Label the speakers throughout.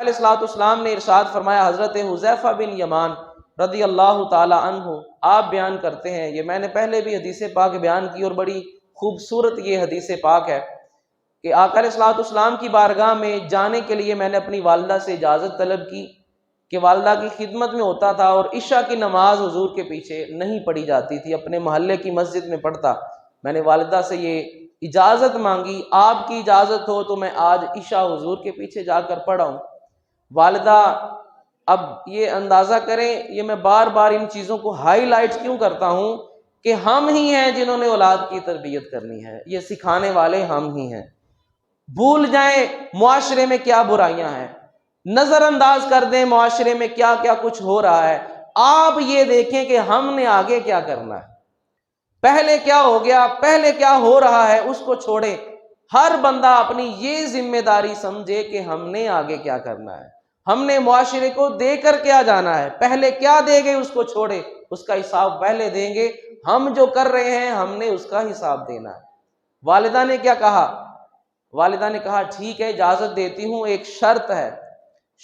Speaker 1: علیہ الصلوۃ والسلام نے ارشاد فرمایا، حضرت حذیفہ بن یمان رضی اللہ تعالی عنہ آپ بیان کرتے ہیں، یہ میں نے پہلے بھی حدیث پاک بیان کی اور بڑی خوبصورت یہ حدیث پاک ہے کہ آقا علیہ الصلوۃ والسلام کی بارگاہ میں جانے کے لیے میں نے اپنی والدہ سے اجازت طلب کی کہ والدہ کی خدمت میں ہوتا تھا اور عشاء کی نماز حضور کے پیچھے نہیں پڑھی جاتی تھی، اپنے محلے کی مسجد میں پڑھتا۔ میں نے والدہ سے یہ اجازت مانگی، آپ کی اجازت ہو تو میں آج عشاء حضور کے پیچھے جا کر پڑھاؤں۔ والدہ، اب یہ اندازہ کریں، یہ میں بار بار ان چیزوں کو ہائی لائٹ کیوں کرتا ہوں کہ ہم ہی ہیں جنہوں نے اولاد کی تربیت کرنی ہے، یہ سکھانے والے ہم ہی ہیں۔ بھول جائیں معاشرے میں کیا برائیاں ہیں، نظر انداز کر دیں معاشرے میں کیا کیا کچھ ہو رہا ہے، آپ یہ دیکھیں کہ ہم نے آگے کیا کرنا ہے۔ پہلے کیا ہو گیا، پہلے کیا ہو رہا ہے اس کو چھوڑیں، ہر بندہ اپنی یہ ذمہ داری سمجھے کہ ہم نے آگے کیا کرنا ہے، ہم نے معاشرے کو دے کر کیا جانا ہے۔ پہلے کیا دے گے اس کو چھوڑے، اس کا حساب پہلے دیں گے، ہم جو کر رہے ہیں ہم نے اس کا حساب دینا ہے۔ والدہ نے کیا کہا؟ والدہ نے کہا ٹھیک ہے اجازت دیتی ہوں، ایک شرط ہے۔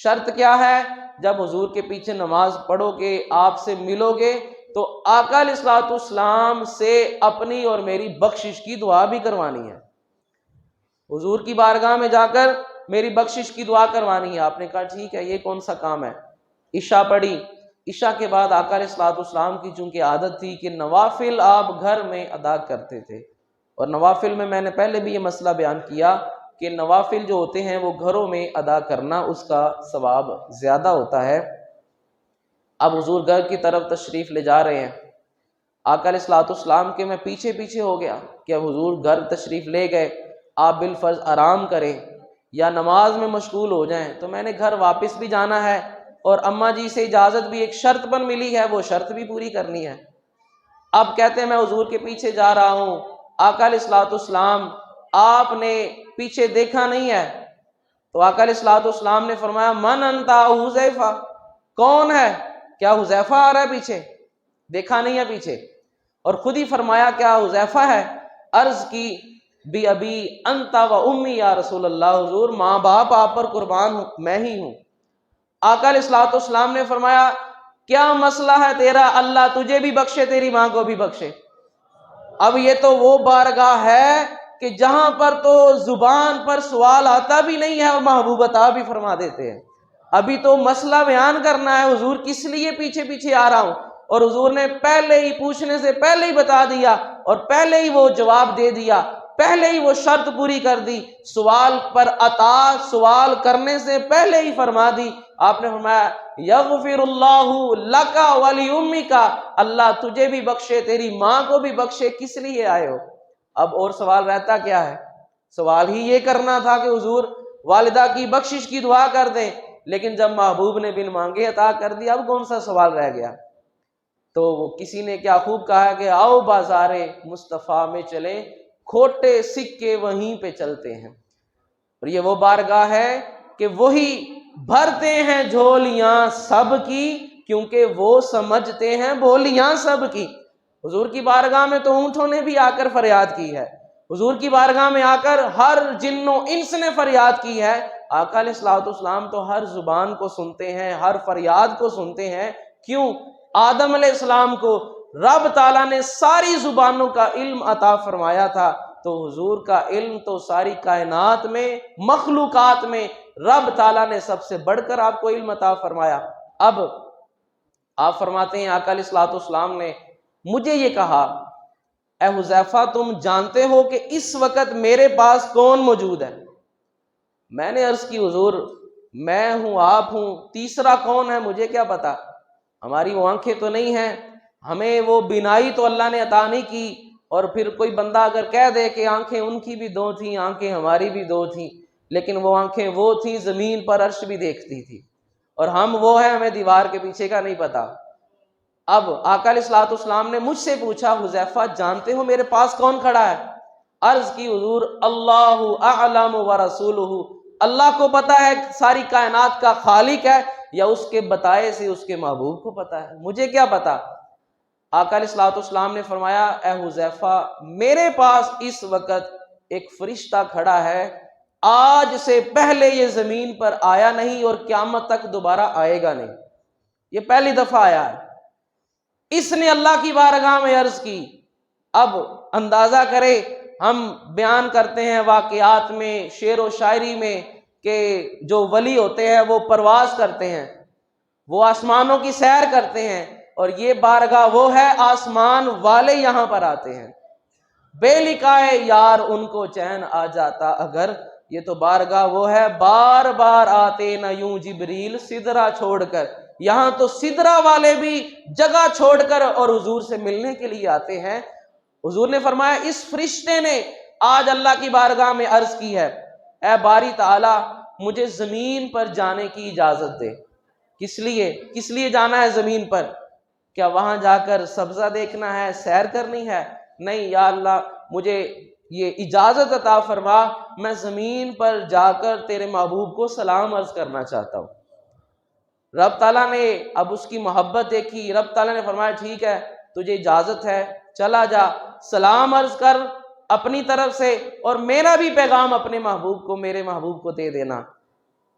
Speaker 1: شرط کیا ہے؟ جب حضور کے پیچھے نماز پڑھو گے، آپ سے ملو گے تو آقا علیہ الصلوۃ والسلام سے اپنی اور میری بخشش کی دعا بھی کروانی ہے۔ حضور کی بارگاہ میں جا کر میری بخشش کی دعا کروانی ہے۔ آپ نے کہا ٹھیک ہے، یہ کون سا کام ہے؟ عشاء پڑھی، عشاء کے بعد آقا علیہ الصلوۃ والسلام کی چونکہ عادت تھی کہ نوافل آپ گھر میں ادا کرتے تھے، اور نوافل میں نے پہلے بھی یہ مسئلہ بیان کیا کہ نوافل جو ہوتے ہیں وہ گھروں میں ادا کرنا اس کا ثواب زیادہ ہوتا ہے۔ اب حضور گھر کی طرف تشریف لے جا رہے ہیں، آقا علیہ الصلوۃ والسلام کے میں پیچھے پیچھے ہو گیا کہ اب حضور گھر تشریف لے گئے، آپ بالفرض آرام کریں یا نماز میں مشغول ہو جائیں، تو میں نے گھر واپس بھی جانا ہے اور اماں جی سے اجازت بھی ایک شرط پر ملی ہے، وہ شرط بھی پوری کرنی ہے۔ اب کہتے ہیں میں حضور کے پیچھے جا رہا ہوں، آقا علیہ الصلوۃ والسلام آپ نے پیچھے دیکھا نہیں ہے، تو آقا علیہ الصلوۃ والسلام نے فرمایا من انتا حذیفہ، کون ہے؟ کیا حذیفہ آ رہا ہے پیچھے؟ دیکھا نہیں ہے پیچھے، اور خود ہی فرمایا کیا حذیفہ ہے؟ عرض کی بی ابی انتا و امی یا رسول اللہ، حضور ماں باپ آپ پر قربان ہوں، میں ہی ہوں۔ آقا علیہ الصلوۃ والسلام نے فرمایا کیا مسئلہ ہے تیرا، اللہ تجھے بھی بخشے تیری ماں کو بھی بخشے۔ اب یہ تو وہ بارگاہ ہے کہ جہاں پر تو زبان پر سوال آتا بھی نہیں ہے اور محبوب عطا بھی فرما دیتے ہیں۔ ابھی تو مسئلہ بیان کرنا ہے، حضور کس لیے پیچھے پیچھے آ رہا ہوں، اور حضور نے پہلے ہی پوچھنے سے پہلے ہی بتا دیا اور پہلے ہی وہ جواب دے دیا، پہلے ہی وہ شرط پوری کر دی، سوال پر عطا سوال کرنے سے پہلے ہی فرما دی۔ آپ نے فرمایا یغفر اللہ لک ولی امک، اللہ تجھے بھی بخشے تیری ماں کو بھی بخشے، کس لیے آئے ہو؟ اب اور سوال رہتا کیا ہے؟ سوال ہی یہ کرنا تھا کہ حضور والدہ کی بخشش کی دعا کر دیں، لیکن جب محبوب نے بن مانگے عطا کر دیا، اب کون سا سوال رہ گیا؟ تو وہ کسی نے کیا خوب کہا کہ آؤ بازار مصطفیٰ میں چلیں، کھوٹے سکے وہیں پہ چلتے ہیں۔ اور یہ وہ بارگاہ ہے کہ وہی بھرتے ہیں جھولیاں سب کی، کیونکہ وہ سمجھتے ہیں بولیاں سب کی۔ حضور کی بارگاہ میں تو اونٹوں نے بھی آ کر فریاد کی ہے، حضور کی بارگاہ میں آ کر ہر جن و انس نے فریاد کی ہے۔ آقا علیہ الصلوۃ والسلام تو ہر زبان کو سنتے ہیں، ہر فریاد کو سنتے ہیں۔ کیوں؟ آدم علیہ السلام کو رب تعالیٰ نے ساری زبانوں کا علم عطا فرمایا تھا، تو حضور کا علم تو ساری کائنات میں مخلوقات میں رب تعالیٰ نے سب سے بڑھ کر آپ کو علم عطا فرمایا۔ اب آپ فرماتے ہیں آقا علیہ الصلوۃ والسلام نے مجھے یہ کہا اے حذیفہ تم جانتے ہو کہ اس وقت میرے پاس کون موجود ہے؟ میں نے عرض کی حضور میں ہوں، آپ ہوں، تیسرا کون ہے مجھے کیا پتا، ہماری وہ آنکھیں تو نہیں ہیں، ہمیں وہ بینائی تو اللہ نے عطا نہیں کی، اور پھر کوئی بندہ اگر کہہ دے کہ آنکھیں ان کی بھی دو تھیں، آنکھیں ہماری بھی دو تھیں، لیکن وہ آنکھیں وہ تھیں زمین پر عرش بھی دیکھتی تھی، اور ہم وہ ہیں ہمیں دیوار کے پیچھے کا نہیں پتا۔ اب آقا علیہ الصلوۃ والسلام نے مجھ سے پوچھا حذیفہ جانتے ہو میرے پاس کون کھڑا ہے؟ عرض کی حضور اللہ اعلم ورسولہ، اللہ کو پتا ہے ساری کائنات کا خالق ہے، یا اس کے بتائے سے اس کے محبوب کو پتا ہے، مجھے کیا پتا۔ آقا علیہ الصلوۃ والسلام نے فرمایا اے حذیفہ میرے پاس اس وقت ایک فرشتہ کھڑا ہے، آج سے پہلے یہ زمین پر آیا نہیں اور قیامت تک دوبارہ آئے گا نہیں، یہ پہلی دفعہ آیا ہے۔ اس نے اللہ کی بارگاہ میں عرض کی۔ اب اندازہ کرے، ہم بیان کرتے ہیں واقعات میں، شعر و شاعری میں، کہ جو ولی ہوتے ہیں وہ پرواز کرتے ہیں، وہ آسمانوں کی سیر کرتے ہیں، اور یہ بارگاہ وہ ہے آسمان والے یہاں پر آتے ہیں۔ بے لکھائے یار ان کو چین آ جاتا اگر، یہ تو بارگاہ وہ ہے بار بار آتے نہ یوں جبریل سدرا چھوڑ کر۔ یہاں تو سدرا والے بھی جگہ چھوڑ کر اور حضور سے ملنے کے لیے آتے ہیں۔ حضور نے فرمایا اس فرشتے نے آج اللہ کی بارگاہ میں عرض کی ہے، اے باری تعالی مجھے زمین پر جانے کی اجازت دے۔ کس لیے جانا ہے زمین پر؟ کیا وہاں جا کر سبزہ دیکھنا ہے، سیر کرنی ہے؟ نہیں، یا اللہ مجھے یہ اجازت عطا فرما، میں زمین پر جا کر تیرے محبوب کو سلام عرض کرنا چاہتا ہوں۔ رب تعالیٰ نے اب اس کی محبت دیکھی، رب تعالیٰ نے فرمایا ٹھیک ہے، تجھے اجازت ہے، چلا جا، سلام عرض کر اپنی طرف سے، اور میرا بھی پیغام اپنے محبوب کو، میرے محبوب کو دے دینا۔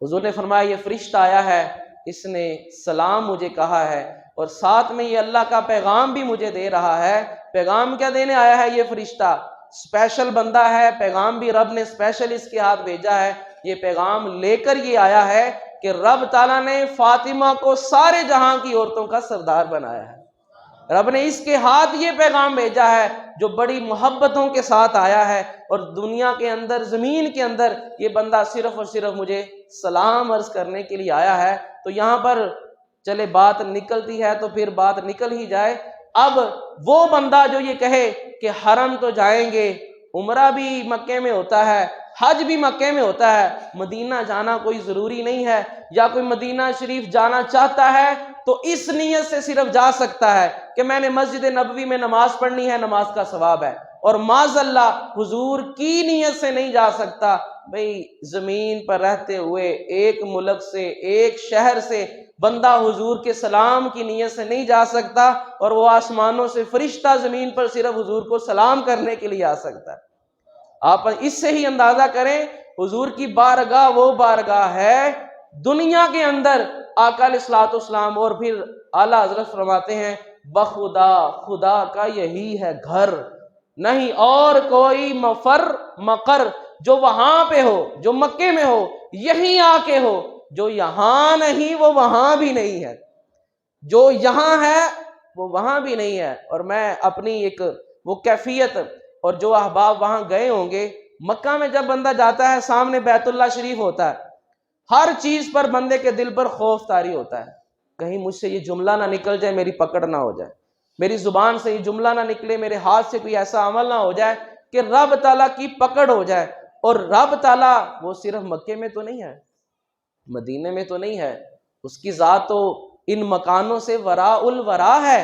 Speaker 1: حضور نے فرمایا یہ فرشتہ آیا ہے، اس نے سلام مجھے کہا ہے، اور ساتھ میں یہ اللہ کا پیغام بھی مجھے دے رہا ہے۔ پیغام کیا دینے آیا ہے یہ فرشتہ؟ اسپیشل بندہ ہے، پیغام بھی رب نے اسپیشل اس کے ہاتھ بھیجا ہے۔ یہ پیغام لے کر یہ آیا ہے کہ رب تعالیٰ نے فاطمہ کو سارے جہاں کی عورتوں کا سردار بنایا ہے۔ رب نے اس کے ہاتھ یہ پیغام بھیجا ہے جو بڑی محبتوں کے ساتھ آیا ہے، اور دنیا کے اندر، زمین کے اندر یہ بندہ صرف اور صرف مجھے سلام عرض کرنے کے لیے آیا ہے۔ تو یہاں پر چلے بات نکلتی ہے تو پھر بات نکل ہی جائے۔ اب وہ بندہ جو یہ کہے کہ حرم تو جائیں گے، عمرہ بھی مکے میں ہوتا ہے، حج بھی مکے میں ہوتا ہے، مدینہ جانا کوئی ضروری نہیں ہے، یا کوئی مدینہ شریف جانا چاہتا ہے تو اس نیت سے صرف جا سکتا ہے کہ میں نے مسجد نبوی میں نماز پڑھنی ہے، نماز کا ثواب ہے، اور معاذ اللہ حضور کی نیت سے نہیں جا سکتا۔ بھئی زمین پر رہتے ہوئے ایک ملک سے، ایک شہر سے بندہ حضور کے سلام کی نیت سے نہیں جا سکتا، اور وہ آسمانوں سے فرشتہ زمین پر صرف حضور کو سلام کرنے کے لیے آ سکتا ہے۔ آپ اس سے ہی اندازہ کریں حضور کی بارگاہ وہ بارگاہ ہے دنیا کے اندر، آقا علیہ الصلوۃ والسلام اور پھر اعلیٰ حضرت فرماتے ہیں بخدا خدا کا یہی ہے گھر، نہیں اور کوئی مفر مقر جو وہاں پہ ہو، جو مکے میں ہو، یہیں آ کے ہو، جو یہاں نہیں وہ وہاں بھی نہیں ہے، جو یہاں ہے وہ وہاں بھی نہیں ہے۔ اور میں اپنی ایک وہ کیفیت، اور جو احباب وہاں گئے ہوں گے، مکہ میں جب بندہ جاتا ہے سامنے بیت اللہ شریف ہوتا ہے، ہر چیز پر بندے کے دل پر خوف طاری ہوتا ہے، کہیں مجھ سے یہ جملہ نہ نکل جائے، میری پکڑ نہ ہو جائے، میری زبان سے یہ جملہ نہ نکلے، میرے ہاتھ سے کوئی ایسا عمل نہ ہو جائے کہ رب تعالیٰ کی پکڑ ہو جائے۔ اور رب تعالیٰ وہ صرف مکے میں تو نہیں ہے، مدینے میں تو نہیں ہے، اس کی ذات تو ان مکانوں سے وراء الورا ہے،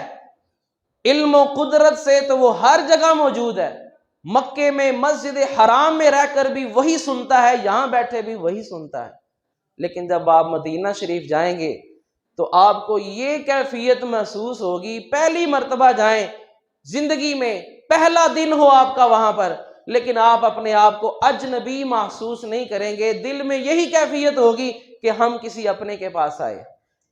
Speaker 1: علم و قدرت سے تو وہ ہر جگہ موجود ہے۔ مکے میں مسجد حرام میں رہ کر بھی وہی سنتا ہے، یہاں بیٹھے بھی وہی سنتا ہے، لیکن جب آپ مدینہ شریف جائیں گے تو آپ کو یہ کیفیت محسوس ہوگی، پہلی مرتبہ جائیں زندگی میں، پہلا دن ہو آپ کا وہاں پر، لیکن آپ اپنے آپ کو اجنبی محسوس نہیں کریں گے، دل میں یہی کیفیت ہوگی کہ ہم کسی اپنے کے پاس آئے،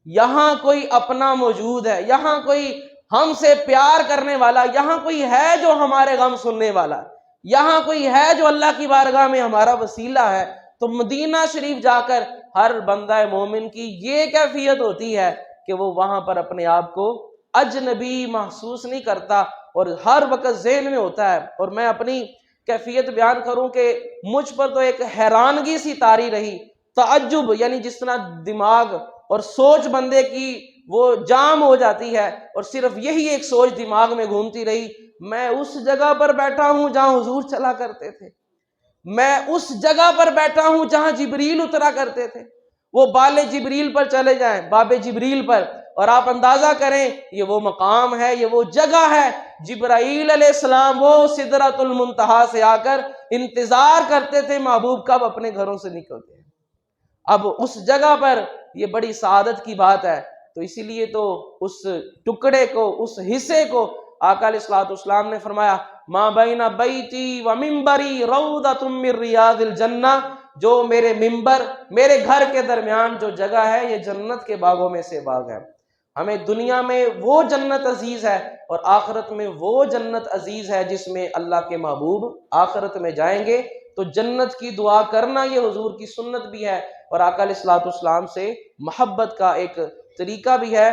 Speaker 1: یہاں کوئی اپنا موجود ہے، یہاں کوئی ہم سے پیار کرنے والا، یہاں کوئی ہے جو ہمارے غم سننے والا، یہاں کوئی ہے جو اللہ کی بارگاہ میں ہمارا وسیلہ ہے۔ تو مدینہ شریف جا کر ہر بندہ مومن کی یہ کیفیت ہوتی ہے کہ وہ وہاں پر اپنے آپ کو اجنبی محسوس نہیں کرتا، اور ہر وقت ذہن میں ہوتا ہے۔ اور میں اپنی کیفیت بیان کروں کہ مجھ پر تو ایک حیرانگی سی طاری رہی، تعجب، یعنی جس طرح دماغ اور سوچ بندے کی وہ جام ہو جاتی ہے، اور صرف یہی ایک سوچ دماغ میں گھومتی رہی، میں اس جگہ پر بیٹھا ہوں جہاں حضور چلا کرتے تھے، میں اس جگہ پر بیٹھا ہوں جہاں جبریل اترا کرتے تھے، وہ بال جبریل پر چلے جائیں، باب جبریل پر، اور آپ اندازہ کریں یہ وہ مقام ہے، یہ وہ جگہ ہے، جبرائیل علیہ السلام وہ سدرۃ المنتہا سے آ کر انتظار کرتے تھے محبوب کب اپنے گھروں سے نکلتے ہیں۔ اب اس جگہ پر یہ بڑی سعادت کی بات ہے، تو اسی لیے تو اس ٹکڑے کو، اس حصے کو آقا علیہ الصلوۃ والسلام نے فرمایا ما بین بیتی و منبری روضۃ من ریاض الجنہ، جو میرے ممبر میرے گھر کے درمیان جو جگہ ہے یہ جنت کے باغوں میں سے باغ ہے۔ ہمیں دنیا میں وہ جنت عزیز ہے اور آخرت میں وہ جنت عزیز ہے جس میں اللہ کے محبوب آخرت میں جائیں گے۔ تو جنت کی دعا کرنا یہ حضور کی سنت بھی ہے اور آقا علیہ الصلوۃ والسلام سے محبت کا ایک طریقہ بھی ہے۔